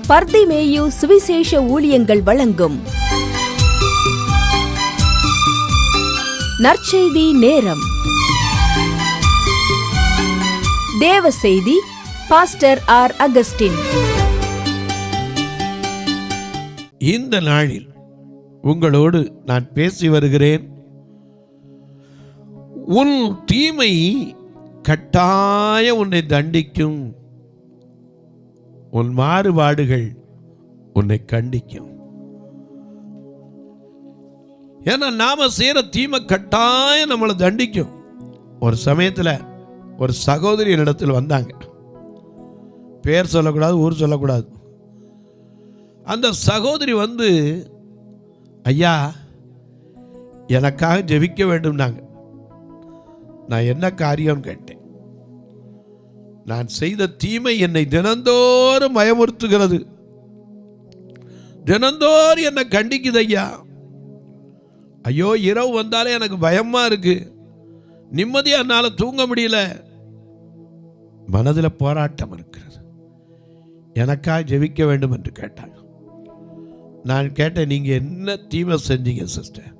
பர்திமேயு சுவிசேஷ ஊழியங்கள் வழங்கும் நற்செய்தி நேரம். தேவ செய்தி பாஸ்டர் ஆர். அகஸ்டின். இந்த நாளில் உங்களோடு நான் பேசி வருகிறேன். உன் தீமை கட்டாய உன்னை தண்டிக்கும், உன் மாறுபாடுகள் உன்னை கண்டிக்கும். ஏன்னா நாம செய்யற தீமை கட்டாயம் நம்மளை தண்டிக்கும். ஒரு சமயத்தில் ஒரு சகோதரி என்னிடத்தில் வந்தாங்க. பேர் சொல்லக்கூடாது, ஊர் சொல்லக்கூடாது. அந்த சகோதரி வந்து, ஐயா எனக்காக ஜெபிக்க வேண்டும்னாங்க. நான் என்ன காரியம் கேட்டேன். நான் செய்த தீமை என்னை தினந்தோறும் பயமுறுத்துகிறது, தினந்தோறும் என்னை கண்டிக்குது ஐயா. ஐயோ, இரவு வந்தாலே எனக்கு பயமா இருக்கு, நிம்மதியா என்னால தூங்க முடியல, மனதில் போராட்டம் இருக்கிறது, எனக்காக ஜெபிக்க வேண்டும் என்று கேட்டாங்க. நான் கேட்டேன், நீங்க என்ன தீமை செஞ்சீங்க சிஸ்டர்?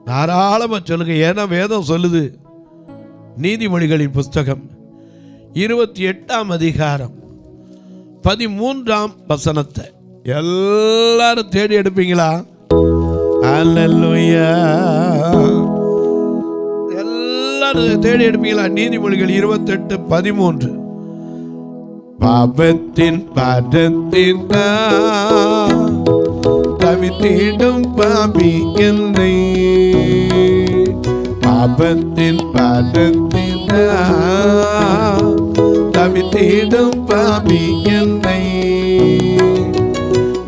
தாராளமாக சொல்லுங்க. ஏன்னா வேதம் சொல்லுது, நீதிமொழிகளின் புஸ்தகம் 28ஆம் அதிகாரம் 13ஆம் வசனத்தை எல்லாரும் தேடி எடுப்பீங்களா? அல்லேலூயா. எல்லாரும் தேடி எடுப்பீங்களா? நீதிமொழிகள் 28:13. பாபத்தின் பாதத்தின் தவித்திடும் பாபி என்னை, பாபத்தின் பாதத்தின் தவித்திடும் பாபி என்னை,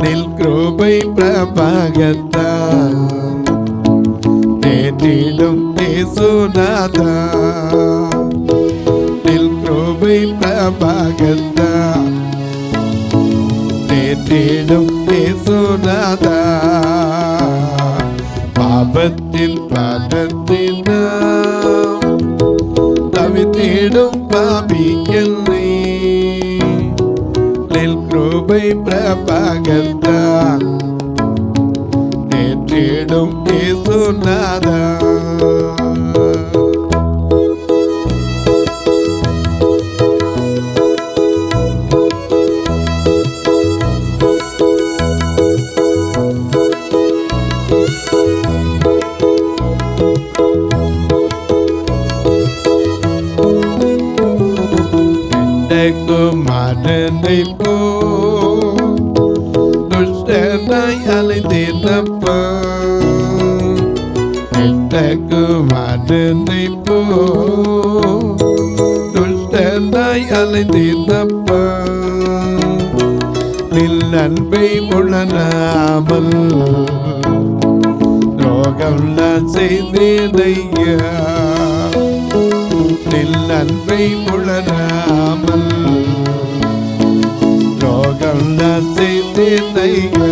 நில் கிருபை பிரபாகத்தான் தேடிடும் தேசுநாதா, நில் கிருபை பிரபாகத்தான் தேடிடும் தேசுநாதா, பாபத்தின் பாதத்தின் தவித்திடும் பாபி என்னை, நில் கிருபை பிரபாகத்தான் தேடிடும் தேசுநாதா. குமாரனை போ துஷ்டனாய் அலைந்தேனப்பா, குமாரனை போ துஷ்டனாய் அலைந்தேனப்பா, நில் அன்பை உணராமல் ரோகம் நான் செய்தேனையா, நில் அன்பை உணராமல் ரோகம் நான் செய்தேனையா.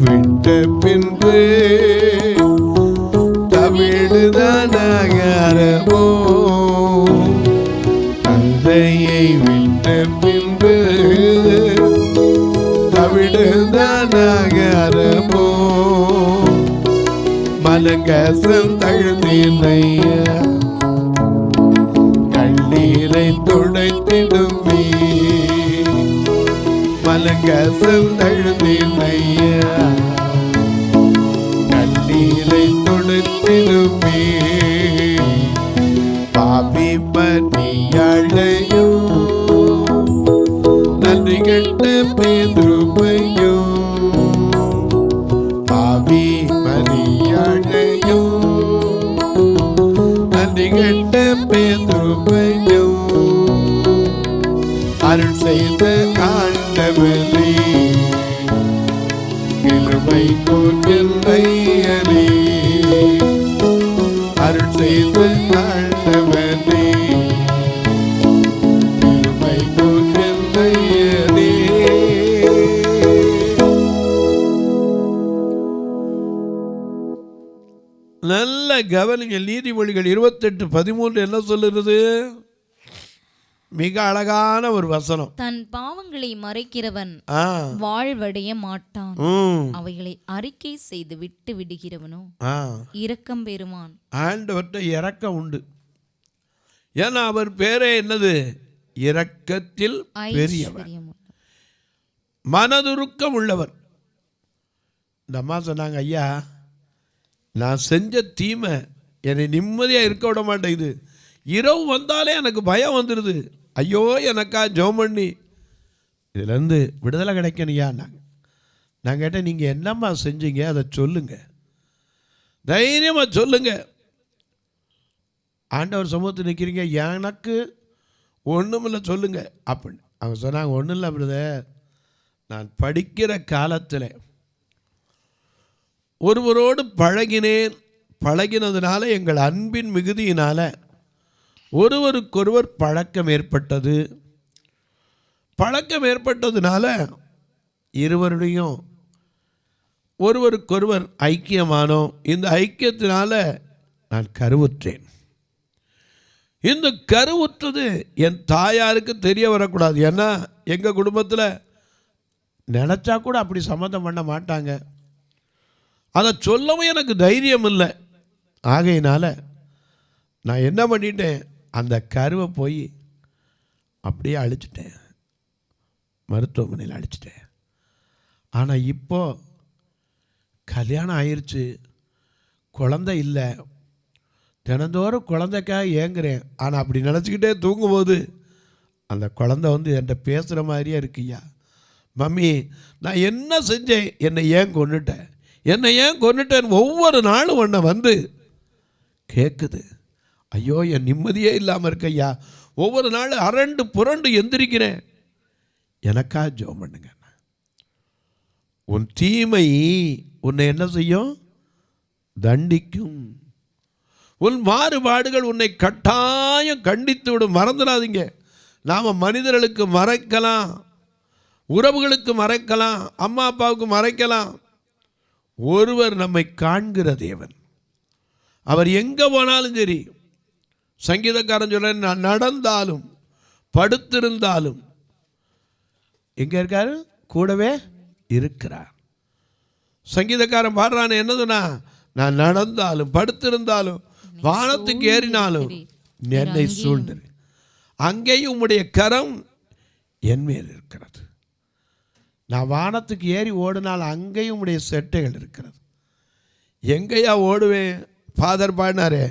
விட்ட பின்பு தமிழ்தானோ, தந்தையை விட்ட பின்பு தமிழ்தானோ, மலங்கசம் தழுதினையா, கண்ணீரை துடைத்திடுமே, மலங்கசம் தழுதினையா, கண்ணீரை துடைத்திடுமே, பாவி பணியாளையோ நன்றி கெட்ட பேதுருமையோ, பாவி பணியாளையோ நன்றி கெட்ட பேதுருமையோ, அருள் செய்த ஆண்டவரே கிருபை கூர்ந்தல்லையரே, நல்ல கவனிங்க. நீதிமொழிகள் 28:13 என்ன சொல்லுறது? மிக அழகான ஒரு வசனம். தன் பாவங்களை மறைக்கிறவன் வாழ்வடைய மாட்டான், அவைகளை அறிக்கை செய்து விட்டு விடுகிறவனோ இரக்கம் பெறுவான். ஆண்டவர்கிட்ட இரக்கம் உண்டு. ஏன்னா அவர் பேரே என்னது? இரக்கத்தில் பெரியவர், மனதுருக்கம் உள்ளவர். இந்த அம்மா சொன்னாங்க, ஐயா நான் செஞ்ச தீமை என்னை நிம்மதியாக இருக்க விட மாட்டேங்குது. இரவு வந்தாலே எனக்கு பயம் வந்துடுது. ஐயோ எனக்கா ஜெபம் பண்ணி இதுலேருந்து விடுதலை கிடைக்கணுயா. நான் கேட்டேன், நீங்கள் என்னம்மா செஞ்சீங்க? அதை சொல்லுங்க, தைரியமாக சொல்லுங்க. ஆண்டவர் சமூகத்தில் நிற்கிறீங்க, எனக்கு ஒன்றும் இல்லை சொல்லுங்க அப்படின்னு. அவங்க சொன்னாங்க, ஒன்றும் இல்லை பிரதர், நான் படிக்கிற காலத்தில் ஒருவரோடு பழகினேன். பழகினதுனால எங்கள் அன்பின் மிகுதியினால் ஒருவருக்கொருவர் பழக்கம் ஏற்பட்டது. பழக்கம் ஏற்பட்டதுனால இருவருடையும் ஒருவருக்கொருவர் ஐக்கியமானோம். இந்த ஐக்கியத்தினால நான் கருவுற்றேன். இந்த கருவுற்றது என் தாயாருக்கு தெரிய வரக்கூடாது. ஏன்னா எங்கள் குடும்பத்தில் நினச்சா கூட அப்படி சம்மந்தம் பண்ண மாட்டாங்க. அதை சொல்லவும் எனக்கு தைரியம் இல்லை. ஆகையினால நான் என்ன பண்ணிட்டேன், அந்த கருவை போய் அப்படியே அழிச்சிட்டேன், மருத்துவமனையில் அழிச்சிட்டேன். ஆனால் இப்போ கல்யாணம் ஆயிடுச்சு, குழந்தை இல்லை, தினந்தோறும் குழந்தைக்காக ஏங்குறேன். ஆனால் அப்படி நினச்சிக்கிட்டே தூங்கும்போது அந்த குழந்தை வந்து என்கிட்ட பேசுகிற மாதிரியே இருக்குய்யா. மம்மி நான் என்ன செஞ்சேன், என்னை ஏன் கொன்னுட்டேன், என்னை ஏன் கொன்னுட்டேன், ஒவ்வொரு நாளும் உன்னை வந்து கேட்குது. ஐயோ என் நிம்மதியே இல்லாமல் இருக்கையா. ஒவ்வொரு நாளும் அரண்டு புரண்டு எந்திரிக்கிறேன். எனக்கா ஜெபம் பண்ணுங்க. உன் தீமை உன்னை என்ன செய்யும்? தண்டிக்கும். உன் மாறுபாடுகள் உன்னை கட்டாயம் கண்டித்து விடும். மறந்துடாதீங்க. நாம் மனிதர்களுக்கு மறைக்கலாம், உறவுகளுக்கு மறைக்கலாம், அம்மா அப்பாவுக்கு மறைக்கலாம். ஒருவர் நம்மை காண்கிற தேவன். அவர் எங்கே போனாலும் சரி. சங்கீதக்காரன் சொல்ல, நான் நடந்தாலும் படுத்திருந்தாலும் எங்கே இருக்காரு? கூடவே இருக்கிறார். சங்கீதக்காரன் பாடுறான்னு என்ன சொன்னா, நான் நடந்தாலும் படுத்திருந்தாலும் வானத்துக்கு ஏறினாலும் என்னை சூழ்ந்தது, அங்கேயும் உம்முடைய கரம் என் மேல் இருக்கிறது. நான் வானத்துக்கு ஏறி ஓடினால் அங்கேயும் உம்முடைய செட்டைகள் இருக்கிறது. எங்கேயா ஓடுவேன்? ஃபாதர் பாடினாரே,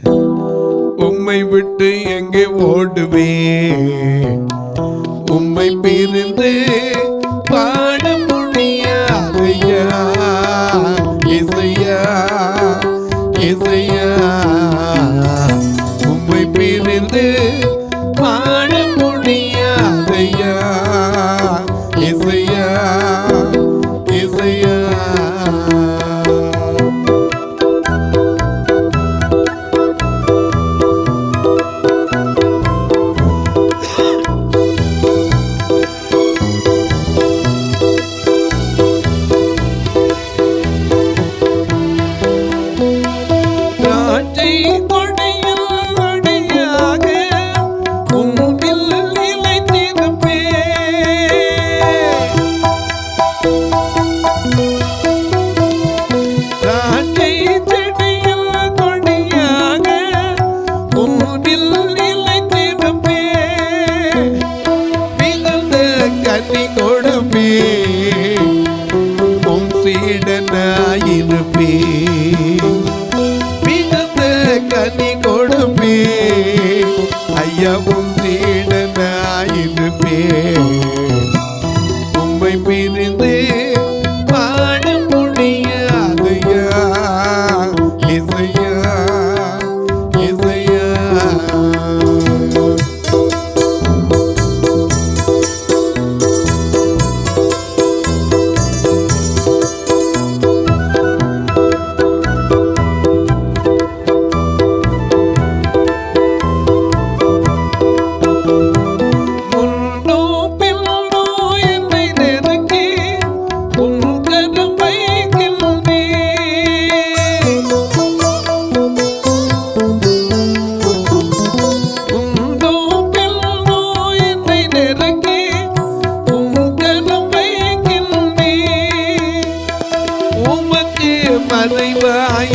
உம்மை விட்டு எங்கே ஓடுவேன், உம்மை பிரிந்து பாட முடியாதையா. இசையா இசையா, உம்மை பிரிந்து பாட முடியாதையா. இசையா இசையா. உம்மை பிரிந்து பாட முடியாதையா. இசையா இசையா.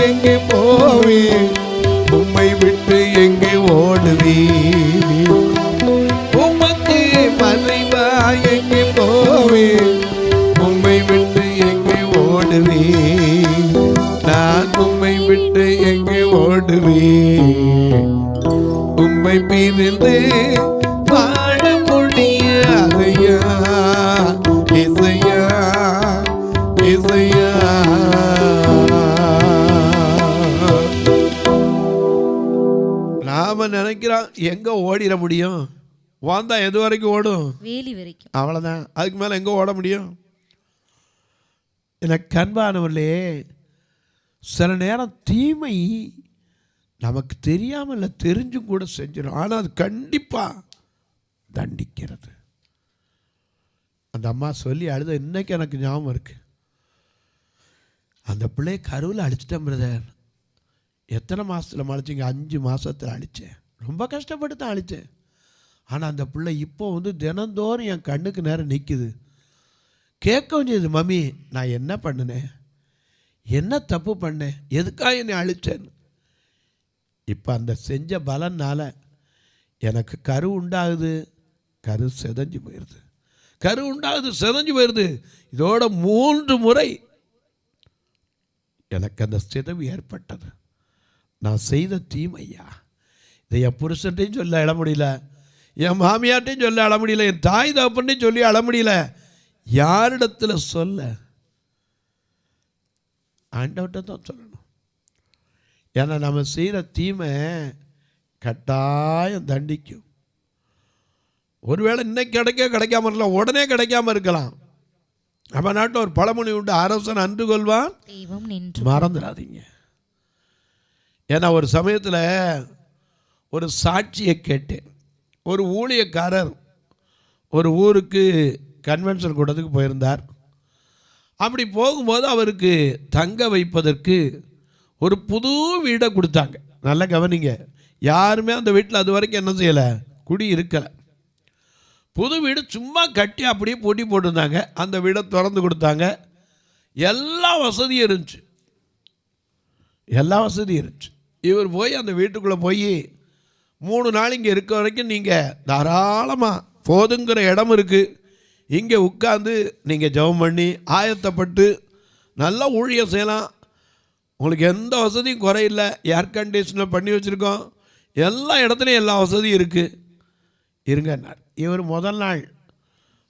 எங்கே போவேன், உம்மை விட்டு எங்கே ஓடுவேன். உமக்கு மறைவா எங்கே போவேன், உம்மை விட்டு எங்கே ஓடுவேன். நான் உம்மை விட்டு எங்கே ஓடுவேன். உம்மை பிரிந்து வாழ முடியாதையா இசையா இசையா. நாம நினைக்கிறோம் எங்க ஓடிட முடியும், வாழ்ந்தா எது வரைக்கும் ஓடும், வேலி வரைக்கும், அவ்வளவுதான். அதுக்கு மேல எங்க ஓட முடியும்? எனக்கு அன்பானவர்களே, சில நேரம் தீமை நமக்கு தெரியாமல் இல்லை, தெரிஞ்சும் கூட செஞ்சிடும். ஆனால் அது கண்டிப்பாக தண்டிக்கிறது. அந்த அம்மா சொல்லி அழுத இன்னைக்கு எனக்கு ஞாபகம் இருக்கு. அந்த பிள்ளையை கருவில் அடிச்சிட்டேன் பிரதர். எத்தனை மாதத்தில் அழிச்சிங்க? 5 மாதத்தில் அழித்தேன். ரொம்ப கஷ்டப்பட்டு தான் அழித்தேன். ஆனால் அந்த பிள்ளை இப்போ தினந்தோறும் என் கண்ணுக்கு நேரம் நிற்குது. கேட்க வேண்டியது, மம்மி நான் என்ன பண்ணினேன், என்ன தப்பு பண்ணேன், எதுக்காக என்னை அழித்தேன்னு. இப்போ அந்த செஞ்ச பலனால் எனக்கு கரு உண்டாகுது, கரு செதஞ்சு போயிடுது, கரு உண்டாகுது, செதஞ்சு போயிடுது. இதோட 3 முறை எனக்கு அந்த சிதைவு ஏற்பட்டது. நான் செய்த தீமையா. இதை என் புருஷன்ட்டையும் சொல்ல அழ முடியல, என் மாமியார்ட்டையும் சொல்ல அழ முடியல, என் தாய் தகப்பன்ட்டையும் சொல்லி அழ முடியல. யாரிடத்தில் சொல்ல? ஆண்டவர்கிட்ட தான் சொல்லணும். ஏன்னா நம்ம செய்கிற தீமை கட்டாயம் தண்டிக்கும். ஒருவேளை இன்னைக்கு கிடைக்காம இருக்கலாம், உடனே கிடைக்காம இருக்கலாம். நம்ம நாட்டில் ஒரு பழமொழி உண்டு, அரசன் அன்று கொள்வான் தெய்வம் நின்று. மறந்துடாதீங்க. ஏன்னா ஒரு சமயத்தில் ஒரு சாட்சியை கேட்டேன். ஒரு ஊழியக்காரர் ஒரு ஊருக்கு கன்வென்ஷன் கூட்டத்துக்கு போயிருந்தார். அப்படி போகும்போது அவருக்கு தங்க வைப்பதற்கு ஒரு புது வீடை கொடுத்தாங்க. நல்லா கவனிங்க, யாருமே அந்த வீட்டில் அது வரைக்கும் என்ன செய்யலை, குடி இருக்கலை. புது வீடு சும்மா கட்டி அப்படியே போட்டி போட்டிருந்தாங்க. அந்த வீடை திறந்து கொடுத்தாங்க. எல்லா வசதியும் இருந்துச்சு, எல்லா வசதியும் இருந்துச்சு. இவர் போய் அந்த வீட்டுக்குள்ளே போய் 3 நாள் இங்கே இருக்க வரைக்கும் நீங்கள் தாராளமாக போதுங்கிற இடம் இருக்குது, இங்கே உட்காந்து நீங்கள் ஜெபம் பண்ணி ஆயத்தப்பட்டு நல்லா ஊழியம் செய்யலாம், உங்களுக்கு எந்த வசதியும் குறையில்லை, ஏர் கண்டிஷனர் பண்ணி வச்சுருக்கோம், எல்லா இடத்துலையும் எல்லா வசதியும் இருக்குது, இருங்கன்னார். இவர் முதல் நாள்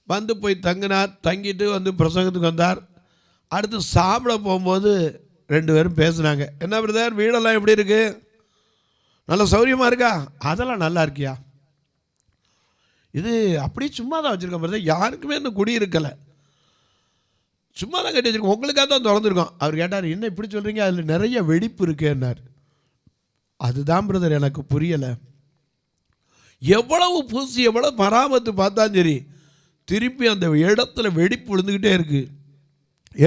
வந்து போய் தங்கினார். தங்கிட்டு பிரசங்கத்துக்கு வந்தார். அடுத்து சாப்பிட போகும்போது 2 பேரும் பேசுனாங்க. என்ன பிரதர், வீடெல்லாம் எப்படி இருக்கு, நல்ல சௌரியமாக இருக்கா? அதெல்லாம் நல்லா இருக்கியா? இது அப்படியே சும்மா தான் வச்சுருக்கோம் பிரதர், யாருக்குமே இன்னும் குடி இருக்கலை, சும்மா தான் கட்டி வச்சுருக்கோம், உங்களுக்காக தான் திறந்துருக்கோம். அவர் கேட்டார், என்ன இப்படி சொல்கிறீங்க, அதில் நிறைய வெடிப்பு இருக்குன்னார். அதுதான் பிரதர் எனக்கு புரியலை. எவ்வளவு பூசி எவ்வளவு பராமத்து பார்த்தாலும் சரி, திருப்பி அந்த இடத்துல வெடிப்பு விழுந்துக்கிட்டே இருக்கு,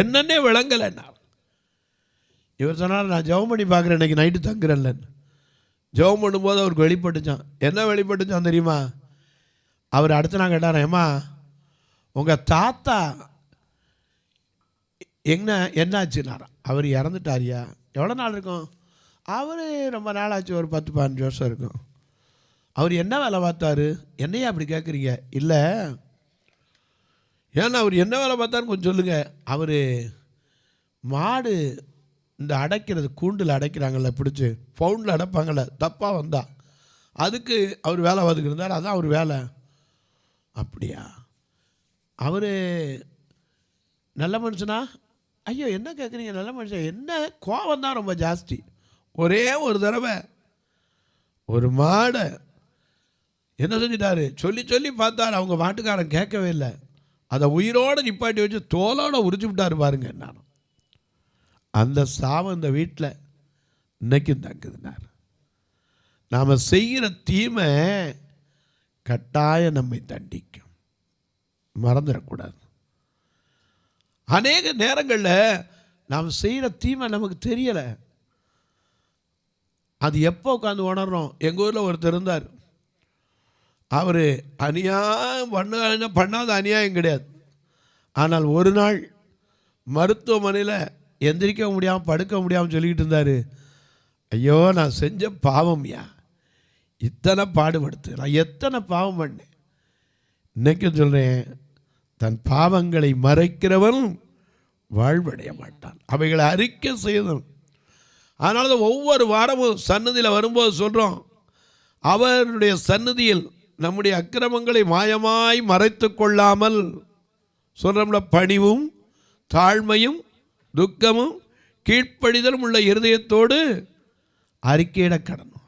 என்னன்னே விளங்கலைன்னா. இவர் சொன்னார், நான் ஜெபம் பண்ணி பார்க்குறேன், இன்றைக்கி நைட்டு தங்குறேன்லன்னு. ஜெபம் பண்ணும்போது அவருக்கு வெளிப்பட்டுச்சான். என்ன வெளிப்பட்டுச்சான் தெரியுமா? அவர் அடுத்த நாள் கேட்டார், ஏம்மா உங்கள் தாத்தா என்னாச்சுன்னாராம். அவர் இறந்துட்டாரியா? எவ்வளோ நாள் இருக்கும்? அவர் ரொம்ப நாள் ஆச்சு, ஒரு 10-15 வருஷம் இருக்கும். அவர் என்ன வேலை பார்த்தாரு? என்னையா அப்படி கேட்குறீங்க? இல்லை, ஏன்னா அவர் என்ன வேலை பார்த்தாருன்னு கொஞ்சம் சொல்லுங்கள். அவர் மாடு இந்த அடைக்கிறது, கூண்டில் அடைக்கிறாங்கல்ல, பிடிச்சி பவுண்டில் அடைப்பாங்கள்ல, தப்பாக வந்தா அதுக்கு அவர் வேலை பார்த்துக்கிட்டு இருந்தார், அதுதான் அவர் வேலை. அப்படியா? அவர் நல்ல மனுஷனா? ஐயோ என்ன கேட்குறீங்க, நல்ல மனுஷன். என்ன கோபம் தான் ரொம்ப ஜாஸ்தி. ஒரே ஒரு தடவை ஒரு மாடை என்ன செஞ்சிட்டாரு, சொல்லி சொல்லி பார்த்தாரு, அவங்க மாட்டுக்காரன் கேட்கவே இல்லை, அதை உயிரோடு நிப்பாட்டி வச்சு தோலோடு உரிச்சு விட்டாரு பாருங்க. நான் அந்த சாபம் இந்த வீட்டில் இன்னைக்கும் தங்குதுனார். நாம் செய்கிற தீமை கட்டாயம் நம்மை தண்டிக்கும், மறந்துடக்கூடாது. அநேக நேரங்களில் நாம் செய்கிற தீமை நமக்கு தெரியலை, அது எப்போ உட்காந்து உணர்றோம். எங்கள் ஊரில் ஒருத்தர் இருந்தார், அவர் அநியாயம் பண்ணாத அநியாயம் கிடையாது. ஆனால் ஒரு நாள் மருத்துவமனையில் எந்திரிக்க முடியாமல் படுக்க முடியாமல் சொல்லிக்கிட்டு இருந்தார். ஐயோ நான் செஞ்ச பாவம்யா, இத்தனை பாடுபடுத்து, நான் எத்தனை பாவம் பண்ணேன். இன்னைக்கு சொல்கிறேன், தன் பாவங்களை மறைக்கிறவன் வாழ்வடைய மாட்டான், அவைகளை அறிக்கை செய்தவன். அதனால தான் ஒவ்வொரு வாரமும் சன்னதியில் வரும்போது சொல்கிறோம், அவருடைய சன்னதியில் நம்முடைய அக்கிரமங்களை மாயமாய் மறைத்து கொள்ளாமல் சொல்கிறோம்ல, பணிவும் தாழ்மையும் துக்கமும் கீழ்ப்படிதலும் உள்ள இருதயத்தோடு அறிக்கையிட கடணும்.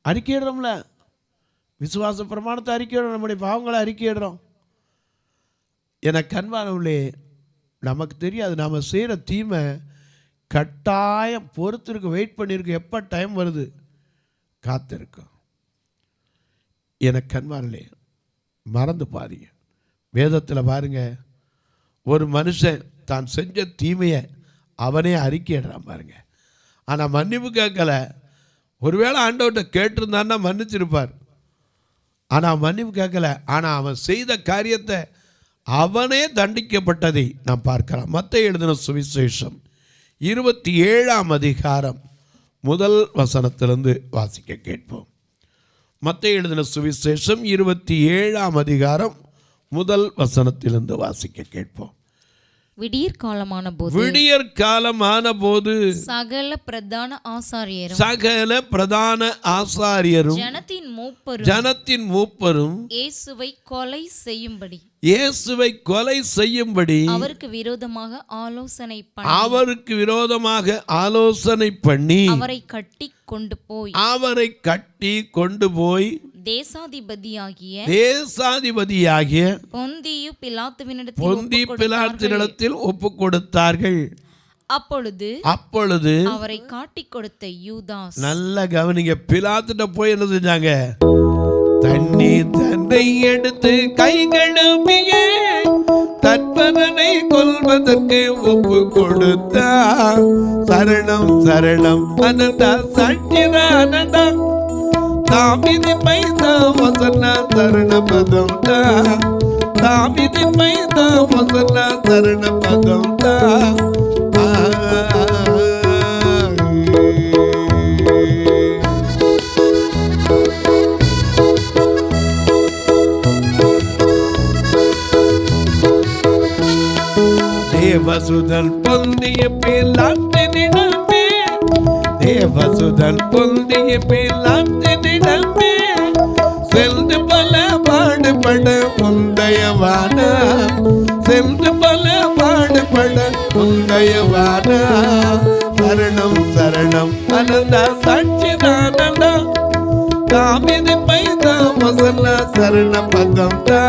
அறிக்கையிடுறோம்ல, விசுவாச பிரமாணத்தை அறிக்கையிடுறோம், நம்முடைய பாவங்களை அறிக்கையிடுறோம். எனக்கு அன்பானவர்களே, நமக்கு தெரியாது நாம் செய்கிற தீமை கட்டாயம் பொறுத்திருக்கு, வெயிட் பண்ணியிருக்கு, எப்போ டைம் வருது காத்திருக்கும். எனக்கு அன்பானவர்களே, மறந்து பாருங்க, வேதத்தில் பாருங்க, ஒரு மனுஷன் தான் செஞ்ச தீமையை அவனே அறிக்கையிடுறான் பாருங்க. ஆனால் மன்னிப்பு கேட்கல. ஒருவேளை ஆண்டவர்கிட்ட கேட்டிருந்தான்னா மன்னிச்சிருப்பார். ஆனால் மன்னிப்பு கேட்கல. ஆனால் அவன் செய்த காரியத்தை அவனே தண்டிக்கப்பட்டதை நாம் பார்க்கலாம். மத்தேயு எழுதின சுவிசேஷம் 27ஆம் அதிகாரம் முதல் வசனத்திலிருந்து வாசிக்க கேட்போம். மத்தேயு எழுதின சுவிசேஷம் 27ஆம் அதிகாரம் முதல் வசனத்திலிருந்து வாசிக்க கேட்போம். விடியற் காலமான போது சகல பிரதான ஆசாரியரும் ஜனத்தின் மூப்பரும் இயேசுவை கொலை செய்யும்படி அவருக்கு விரோதமாக ஆலோசனை பண்ணி அவரை கட்டி கொண்டு போய் தேசாதிபதியாகிய பொந்தியு பிலாத்துவினிடத்தில் ஒப்பு கொடுத்தார்கள். அப்பொழுது அவரை காட்டிக் கொடுத்த யூதாஸ், நல்ல கவனிங்க, பிலாத்துட்ட போய் என்ன செஞ்சாங்க? தண்ணீர் தன்னை எடுத்து கைகளுமிய தற்பரனை கொல்வதற்கு ஒப்பு கொடுத்தார். சரணம் சரணம் அனந்தா சட்டிரா அனந்தா தாமிதி மைதா வசனா சரண பதம் தா, தாமிதி மைதா வசனா சரண பதம் தா. தேவசுதன் பொந்திய பிலாத்தினிடமே, தேவசுதன் பொந்திய பிலாத்தினிடமே சென்று பல பாடுபட உந்தயவான, சென்று பல பாடுபட உந்தயவான. சரணம் சரணம் அனந்தா சச்சிதானந்தா தாமிதி மைதா வசனா சரண பதம் தா.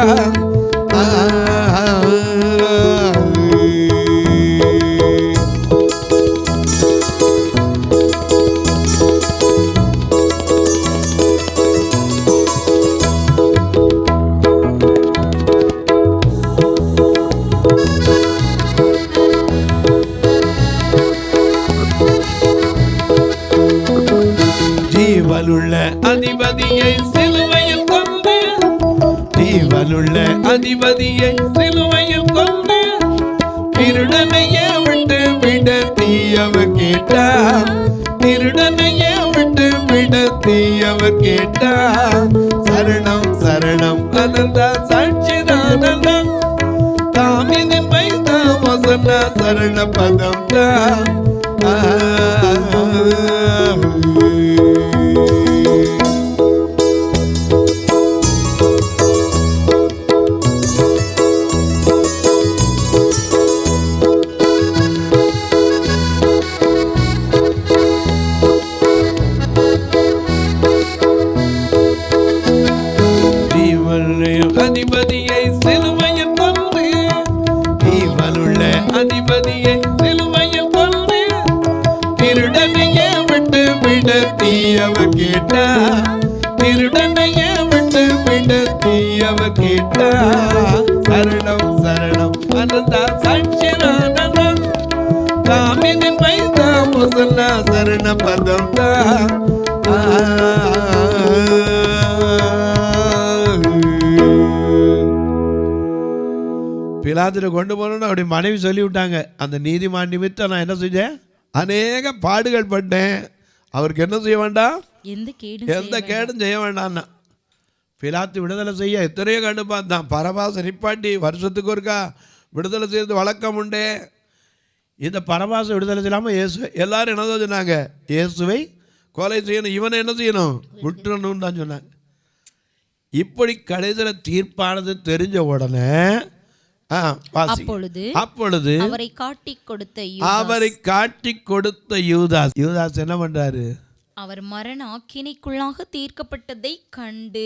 ஜீவனுள்ள அதிபதியை சிலுவையில் கொண்டு, ஜீவனுள்ள அதிபதியை சிலுவையில் கொண்டு திருடனைய விட்டு விட தீயவ கேட்டா, திருடனைய விட்டு விட தீயவ கேட்டா. சரணம் சரணம் அனந்தா சச்சிதானந்தா தாமிதி மைதா வசனா சரண பதம் தா. அதிபதியை சிலுவையில் கொண்டு, ஜீவனுள்ள அதிபதியை சிலுவையில் கொண்டு திருடனைய விட்டு விட தீயவ கேட்டா, திருடனைய விட்டு விட தீயவ கேட்டா. சரணம் சரணம் அனந்தா சச்சிதானந்தா தாமிதி மைதா வசனா சரண பதம் தா. பிலாத்துல கொண்டு போனோன்னு அப்படி மனைவி சொல்லிவிட்டாங்க, அந்த நீதிமான் நிமித்தம் நான் என்ன செஞ்சேன், அநேக பாடுகள் பட்டேன், அவருக்கு என்ன செய்ய வேண்டாம், எந்த கேடும் செய்ய வேண்டாம்னா. பிலாத்து விடுதலை செய்ய எத்தனையோ கண்டு பார்த்தான். பரபாச நிப்பாட்டி வருஷத்துக்கு ஒருக்கா விடுதலை செய்யறது வழக்கம் உண்டே. இந்த பரபாச விடுதலை செய்யாமல் இயேசு எல்லாரும் என்னதான் சொன்னாங்க, இயேசுவை கொலை செய்யணும், இவனை என்ன செய்யணும், விட்டுறணும்னு தான் சொன்னாங்க. இப்படி கடைசியில் தீர்ப்பானது தெரிஞ்ச உடனே அப்பொழுது அவரை காட்டி கொடுத்த யூதாஸ் என்ன பண்றாரு, அவர் மரண ஆக்கினைக்குள்ளாக தீர்க்கப்பட்டதை கண்டு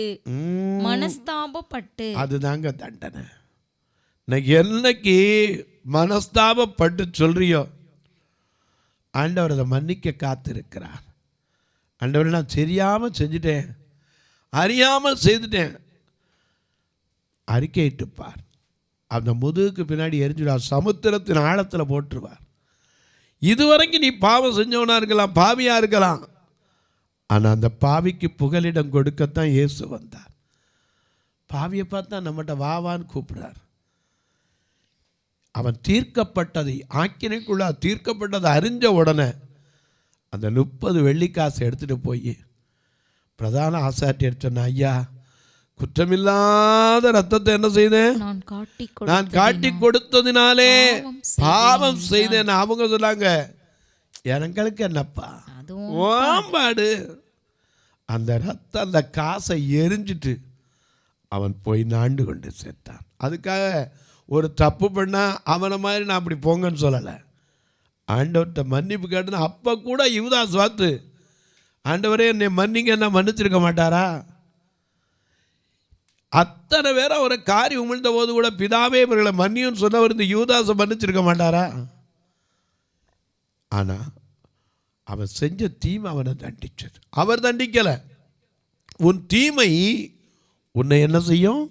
மனஸ்தாபப்பட்டு, அதுதாங்க தண்டனை. என்னைக்கு மனஸ்தாபப்பட்டு சொல்றியோ, ஆண்டவர் அதை மன்னிக்க காத்திருக்கிறார். ஆண்டவர் நான் தெரியாம செஞ்சுட்டேன், அறியாமல் செய்துட்டேன், அறிக்கையிட்டுப்பார். அந்த முதுகுக்கு பின்னாடி எரிஞ்சுடுவார், சமுத்திரத்தின் ஆழத்தில் போட்டுருவார். இதுவரைக்கும் நீ பாவம் செஞ்சவனா இருக்கலாம், பாவியா இருக்கலாம், ஆனால் அந்த பாவிக்கு புகலிடம் கொடுக்கத்தான் இயேசு வந்தார். பாவியை பார்த்தா நம்மகிட்ட வாவான்னு கூப்பிடுறார். அவன் தீர்க்கப்பட்டதை, ஆக்கினைக்குள்ளா தீர்க்கப்பட்டதை அறிஞ்ச உடனே அந்த 30 வெள்ளிக்காசு எடுத்துகிட்டு போய் பிரதான ஆசாரியர் சொன்ன, ஐயா குற்றமில்லாத ரத்தத்தை என்ன செய்தேன், நான் காட்டி கொடுத்ததினாலே பாவம் செய்தேன். அவங்க சொன்னாங்க, எங்களுக்கு என்னப்பா ஓம்பாடு. அந்த ரத்தம் அந்த காசை எரிஞ்சிட்டு அவன் போய் நாண்டு கொண்டு சேர்த்தான். அதுக்காக ஒரு தப்பு பண்ணால் அவனை மாதிரி நான் அப்படி போங்கன்னு சொல்லலை, ஆண்டவர்கிட்ட மன்னிப்பு கேட்டுனா. அப்போ கூட யூதாஸ் பார்த்து, ஆண்டவரே என்னை மன்னிங்க, என்ன மன்னிச்சிருக்க மாட்டாரா? அத்தனை பேர் அவரை காரி உமிழ்ந்த போது கூட பிதாவே இவர்களை மன்னியும் சொன்னவர் இந்த யூதாஸை மன்னிச்சிருக்க மாட்டாரா? ஆனால் அவன் செஞ்ச தீமை அவனை தண்டிச்சது. அவர் தண்டிக்கலை, உன் தீமை உன்னை என்ன செய்யும்,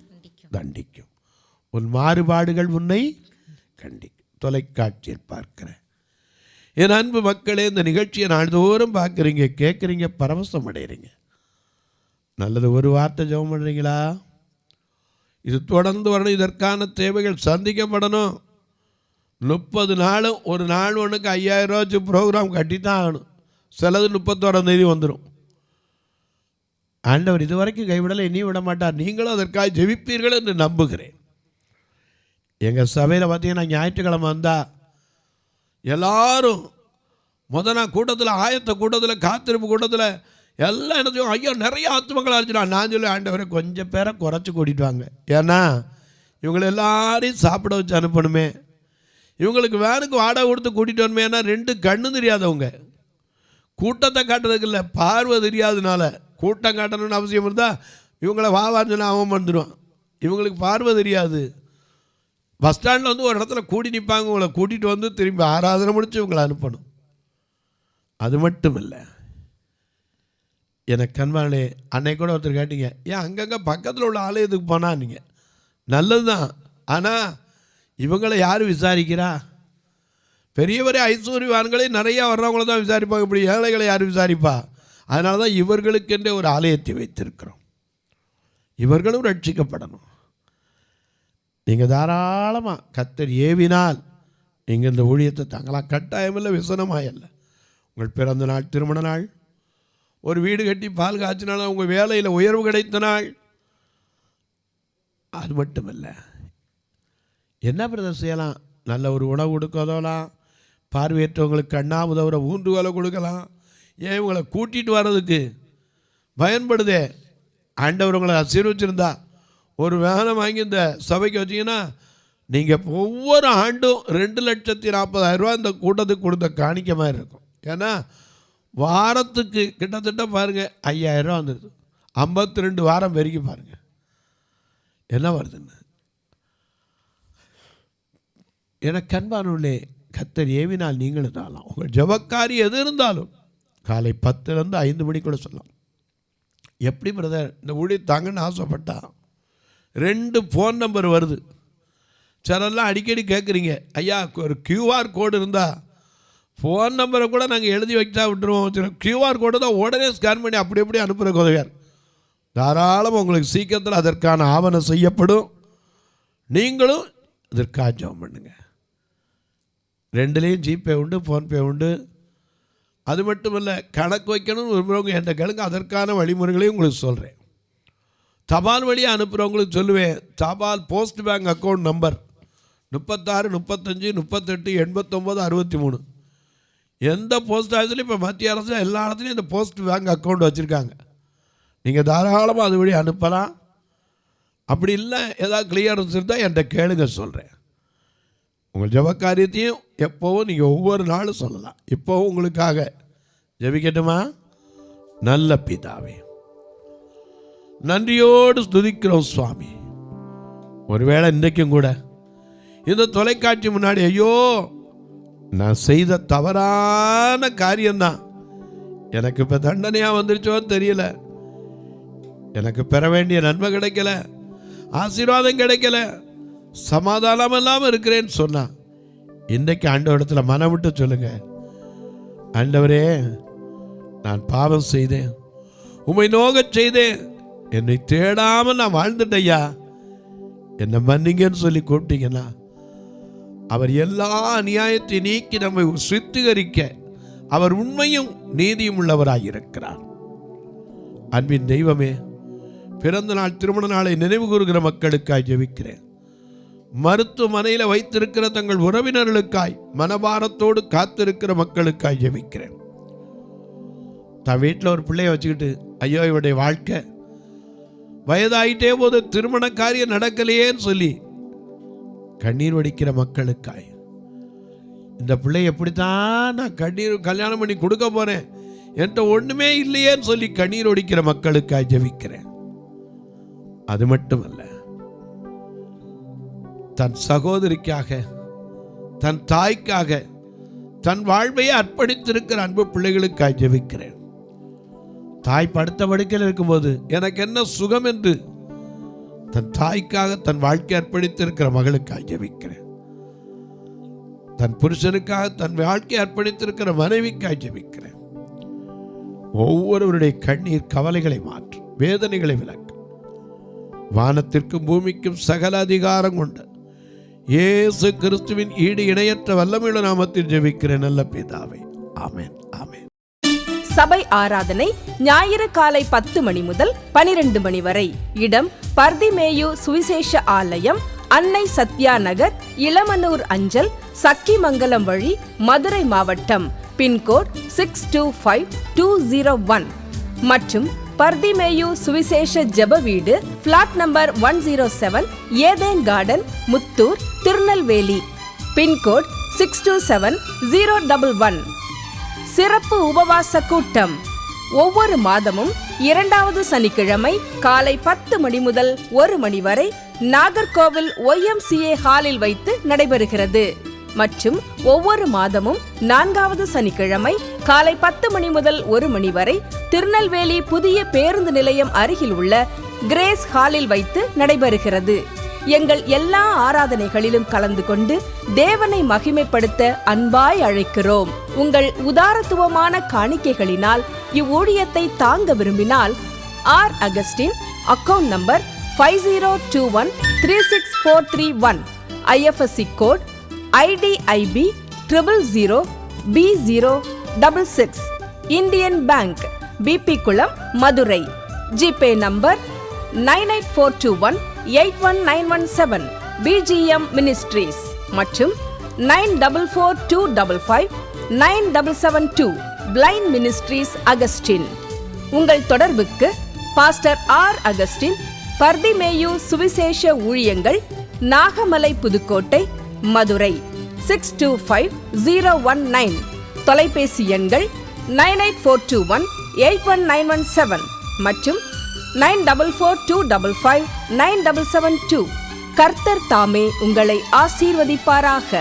தண்டிக்கும். உன் மாறுபாடுகள் உன்னை கண்டிக்கும். தொலைக்காட்சியில் பார்க்கிறேன் என் அன்பு மக்களே, இந்த நிகழ்ச்சியை நாள்தோறும் பார்க்குறீங்க, கேட்குறீங்க, பரவசம் அடைகிறீங்க. நல்லது, ஒரு வார்த்தை ஜெபம் பண்ணுறீங்களா? இது தொடர்ந்து வரணும், இதற்கான தேவைகள் சந்திக்கப்படணும். 30 நாளும் ஒரு நாள் ஒன்றுக்கு 5000 ரூபா வச்சு ப்ரோக்ராம் கட்டி தான் ஆகணும். சிலது 31ஆம் தேதி வந்துடும். ஆண்டவர் இதுவரைக்கும் கைவிடலை, இனி விட மாட்டார். நீங்களும் அதற்காக ஜெபிப்பீர்கள் என்று நம்புகிறேன். எங்கள் சபையில் பார்த்தீங்கன்னா ஞாயிற்றுக்கிழமை வந்தால் எல்லாரும் நான் கூட்டத்தில், ஆயத்த கூட்டத்தில், காத்திருப்பு கூட்டத்தில் எல்லாம் என்ன செய்வோம், ஐயோ நிறைய ஆத்மங்கள் அழைச்சிடும். நான் சொல்லி, ஆண்டவரை கொஞ்சம் பேரை குறைச்சி கூட்டிட்டு வாங்க, ஏன்னா இவங்களை எல்லாரையும் சாப்பிட வச்சு அனுப்பணுமே, இவங்களுக்கு வேனுக்கு வாடகை கொடுத்து கூட்டிகிட்டு வரணுமே. ஏன்னா 2 கண்ணு தெரியாதவங்க, கூட்டத்தை காட்டுறதுக்கு இல்லை, பார்வை தெரியாதனால. கூட்டம் காட்டணும்னு அவசியம் இருந்தால் இவங்களை வாவான்னு சொன்னால் அவன் வந்துடுவான். இவங்களுக்கு பார்வை தெரியாது. பஸ் ஸ்டாண்டில் வந்து ஒரு இடத்துல கூடி நிற்பாங்க, உங்களை கூட்டிகிட்டு வந்து திரும்பி ஆராதனை முடித்து இவங்களை அனுப்பணும். அது மட்டும் இல்லை, எனக்கு கண்மானே அன்னைக்கு கூட ஒருத்தர் கேட்டீங்க, ஏன் அங்கங்கே பக்கத்தில் உள்ள ஆலயத்துக்கு போனால் நீங்கள் நல்லது தான், ஆனால் இவங்களை யார் விசாரிக்கிறா? பெரிய பெரிய ஐஸ்வர்யவான்களே நிறையா வர்றவங்கள தான் விசாரிப்பாங்க, இப்படி ஏழைகளை யார் விசாரிப்பா? அதனால தான் இவர்களுக்கென்றே ஒரு ஆலயத்தை வைத்திருக்கிறோம். இவர்களும் ரட்சிக்கப்படணும். நீங்கள் தாராளமாக கர்த்தர் ஏவினால் நீங்கள் இந்த ஊழியத்தை தாங்கலாம். கட்டாயமில்லை, விசனமாயல்ல. உங்கள் பிறந்த நாள், திருமண நாள், ஒரு வீடு கட்டி பால் காய்ச்சினாலும், உங்கள் வேலையில் உயர்வு கிடைத்த நாள், அது மட்டுமல்ல, என்ன பிரதர் செய்யலாம்? நல்ல ஒரு உணவு கொடுக்க உதவலாம், பார்வையற்றவங்களுக்கு கண்ணா உதவுற ஊன்றுகோலை கொடுக்கலாம். ஏன் உங்களை கூட்டிகிட்டு வர்றதுக்கு பயன்படுதே. ஆண்டவர் உங்களை ஆசீர்வச்சிருந்தா ஒரு வேலை வாங்கி இந்த சபைக்கு வச்சிங்கன்னா, நீங்கள் ஒவ்வொரு ஆண்டும் 2,40,000 ரூபா இந்த கூட்டத்துக்கு கொடுத்த காணிக்க மாதிரி இருக்கும். ஏன்னா வாரத்துக்கு கிட்டத்தட்ட பாருங்கள் 5,000 ரூபா வந்துடுது. 52 வாரம் வரைக்கும் பாருங்கள் என்ன வருதுன்னு. எனக்கு அன்பானுள்ளே, கர்த்தர் ஏவினால் நீங்களும் தாளலாம். உங்கள் ஜபக்காரி எது இருந்தாலும் காலை 10லேருந்து 5 மணிக்குள்ள சொல்லலாம். எப்படி பிரதர் இந்த ஊழியர் தாங்கன்னு ஆசைப்பட்டா 2 ஃபோன் நம்பர் வருது. சிலரெல்லாம் அடிக்கடி கேட்குறீங்க, ஐயா ஒரு QR கோடு இருந்தால் ஃபோன் நம்பரை கூட நாங்கள் எழுதி வச்சா விட்டுருவோம். QR கோடு தான் உடனே ஸ்கேன் பண்ணி அப்படி எப்படி அனுப்புகிற உதவியார். தாராளமாக உங்களுக்கு சீக்கிரத்தில் அதற்கான ஆவணம் செய்யப்படும். நீங்களும் இதற்காக ஜெபம் பண்ணுங்க. ரெண்டுலேயும் ஜிபே உண்டு, ஃபோன்பே உண்டு. அது மட்டும் இல்லை, கணக்கு வைக்கணும்னு விரும்புகிறவங்க என்கிட்ட கேளுங்க, அதற்கான வழிமுறைகளையும் உங்களுக்கு சொல்கிறேன். தபால் வழியாக அனுப்புகிறவங்களுக்கு சொல்லுவேன், தபால் போஸ்ட் பேங்க் அக்கௌண்ட் நம்பர் 36 35 38 89 63. எந்த போஸ்ட் ஆஃபீஸ்லையும் இப்போ மத்திய அரசு எல்லா இடத்துலையும் இந்த போஸ்ட் பேங்க் அக்கௌண்ட் வச்சுருக்காங்க. நீங்கள் தாராளமாக அது வழி அனுப்பலாம். அப்படி இல்லை, ஏதாவது கிளியரன்ஸ் இருந்தால் என்கிட்ட கேளுங்க, சொல்கிறேன். உங்கள் ஜெப காரியத்தையும் எப்போவும் நீங்கள் ஒவ்வொரு நாளும் சொல்லலாம். இப்போவும் உங்களுக்காக ஜெபிக்கட்டுமா? நல்ல பிதாவே, நன்றியோடு ஸ்துதிக்கிறோம் சுவாமி. ஒருவேளை இன்றைக்கும் கூட இந்த தொலைக்காட்சி முன்னாடி ஐயோ நான் செய்த தவறான காரியம்தான், எனக்கு இப்போ தண்டனையாக வந்துருச்சோ தெரியல, எனக்கு பெற வேண்டிய நன்மை கிடைக்கல, ஆசீர்வாதம் கிடைக்கல, சமாதானம் இல்லாமல் இருக்கிறேன்னு சொன்னா இன்றைக்கு ஆண்டவரிடத்தில் மனம் விட்டு சொல்லுங்க, ஆண்டவரே நான் பாவம் செய்தேன், உம்மை நோகச் செய்தேன், என்னை தேடாமல் நான் வாழ்ந்துட்டேயா, என்னை மன்னிங்கன்னு சொல்லி கூப்பிட்டீங்கன்னா அவர் எல்லா அநியாயத்தை நீக்கி நம்மை சுத்திகரிக்க அவர் உண்மையும் நீதியும் உள்ளவராயிருக்கிறார். அன்பின் தெய்வமே, பிறந்த நாள் திருமண நாளை நினைவு கூறுகிற மக்களுக்காய் ஜெபிக்கிறேன். மருத்துவமனையில் வைத்திருக்கிற தங்கள் உறவினர்களுக்காய் மனபாரத்தோடு காத்திருக்கிற மக்களுக்காய் ஜெபிக்கிறேன். தன் வீட்டில் ஒரு பிள்ளைய வச்சுக்கிட்டு ஐயோ இவருடைய வாழ்க்கை வயதாயிட்டே போது திருமண காரியம் நடக்கலையேன்னு சொல்லி கண்ணீர் வடிக்கிற மக்களுக்காய், இந்த பிள்ளை எப்படித்தான் நான் கல்யாணம் பண்ணி கொடுக்க போறேன், என்கிட்ட ஒண்ணுமே இல்லையேன்னு சொல்லி கண்ணீர் வடிக்கிற மக்களுக்காய் ஜெபிக்கிறேன். அது மட்டுமல்ல, தன் சகோதரிக்காக, தன் தாய்க்காக தன் வாழ்வையை அர்ப்பணித்திருக்கிற அன்பு பிள்ளைகளுக்காய் ஜெபிக்கிறேன். தாய் படுத்த படுக்கையில் இருக்கும்போது எனக்கு என்ன சுகம் என்று தன் தாய்க்காக தன் வாழ்க்கை அர்ப்பணித்திருக்கிற மகளுக்காய் ஜெபிக்கிறேன். தன் புருஷனுக்காக தன் வாழ்க்கை அர்ப்பணித்திருக்கிற மனைவிக்காய் ஜெபிக்கிறேன். ஒவ்வொருவருடைய கண்ணீர் கவலைகளை மாற்றும், வேதனைகளை விலக்கும். வானத்திற்கும் பூமிக்கும் சகல அதிகாரம் கொண்ட இயேசு கிறிஸ்துவின் ஈடு இணையற்ற வல்லமையுள்ள நாமத்தில் ஜெபிக்கிறேன் நல்ல பிதாவே, ஆமென், ஆமென். சபை ஆராதனை ஞாயிறு காலை 10 மணி முதல் 12 மணி வரை. இடம் பர்திமேயு சுவிசேஷ ஆலயம், அன்னை சத்யா நகர், இளமனூர் அஞ்சல், சக்கிமங்கலம் வழி, மதுரை மாவட்டம். பின்கோட் 625201 மற்றும் பர்திமேயு சுவிசேஷ ஜெப வீடு, plot number 107, Eden garden, Muthur, Tirunelveli. Pincode 627011. சிறப்பு உபவாச கூட்டம் ஒவ்வொரு மாதமும் 2வது சனிக்கிழமை காலை 10 மணி முதல் 1 மணி வரை நாகர்கோவில் YMCA ஹாலில் வைத்து நடைபெறுகிறது. மற்றும் ஒவ்வொரு மாதமும் 4வது சனிக்கிழமை காலை 10 மணி முதல் 1 மணி வரை திருநெல்வேலி புதிய பேருந்து நிலையம் அருகில் உள்ள கிரேஸ் ஹாலில் வைத்து நடைபெறுகிறது. எங்கள் எல்லா ஆராதனைகளிலும் கலந்து கொண்டு தேவனை மகிமைப்படுத்த அன்பாய் அழைக்கிறோம். உங்கள் உதாரத்துவமான காணிக்கைகளினால் இவ்வூழியத்தை தாங்க விரும்பினால் R Augustine, account number 5021364331, IFSC code IDIB 000B066, Indian bank, BP Kulam, Madurai. GPay number 9842181917, BGM ministries மற்றும் 9442559772, பிளைண்ட் மினிஸ்ட்ரீஸ் அகஸ்டின். உங்கள் தொடர்புக்கு பாஸ்டர் ஆர் அகஸ்டின், பர்திமேயு சுவிசேஷ ஊழியங்கள், நாகமலை, புதுக்கோட்டை, மதுரை 625019. தொலைபேசி எண்கள் 9842181917 மற்றும் 9442559772. கர்த்தர் தாமே உங்களை ஆசீர்வதிப்பாராக.